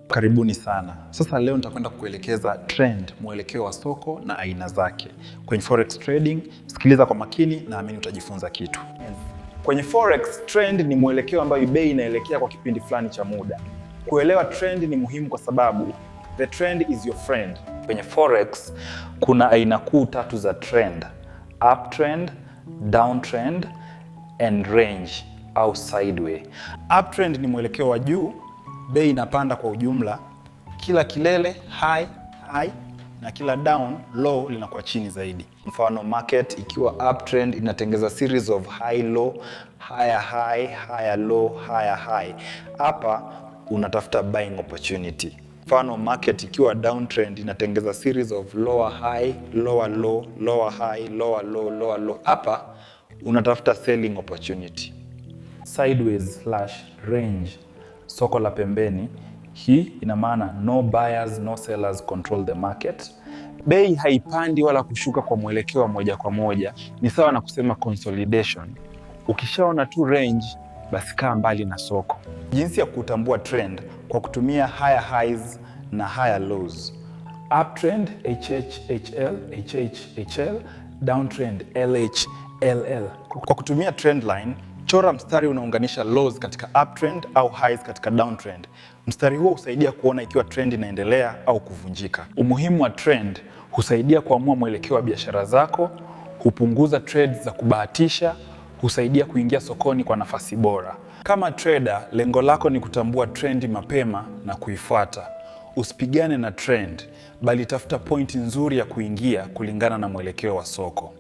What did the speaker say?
Karibuni sana. Sasa leo nitakwenda kukuelekeza trend, mwelekeo wa soko na aina zake. Kwenye forex trading, sikiliza kwa makini na amini utajifunza kitu. Kwenye forex, trend ni mwelekeo ambayo bei inaelekea kwa kipindi fulani cha muda. Kuelewa trend ni muhimu kwa sababu the trend is your friend. Kwenye forex kuna aina kuu tatu za trend: uptrend, downtrend and range au sideway. Uptrend ni mwelekeo wa juu, bei inapanda kwa ujumla, kila kilele high na kila down low linakuwa chini zaidi. Mfano, market ikiwa uptrend inatengeza series of high low, higher low, higher high. Hapa unatafuta buying opportunity. Mfano, market ikiwa downtrend inatengeza series of lower high, lower low, lower high, lower low, lower low. Hapa unatafuta selling opportunity. Sideways/range, soko la pembeni. Hii ina maana no buyers, no sellers control the market. Bei haipandi wala kushuka kwa mwelekeo wa moja kwa moja, ni sawa na kusema consolidation. Ukishaona tu range, basi kaa mbali na soko. Jinsi ya kutambua trend kwa kutumia higher highs na higher lows. Uptrend HHHL, downtrend LHLL. Kwa kutumia trend line, chora mstari unaunganisha lows katika uptrend au highs katika downtrend. Mstari huo husaidia kuona ikiwa trend inaendelea au kuvunjika. Umuhimu wa trend: husaidia kuamua mwelekeo wa biashara zako, hupunguza trades za kubahatisha, husaidia kuingia sokoni kwa nafasi bora. Kama trader, lengo lako ni kutambua trend mapema na kuifuata. Usipigane na trend, bali tafuta pointi nzuri ya kuingia kulingana na mwelekeo wa soko.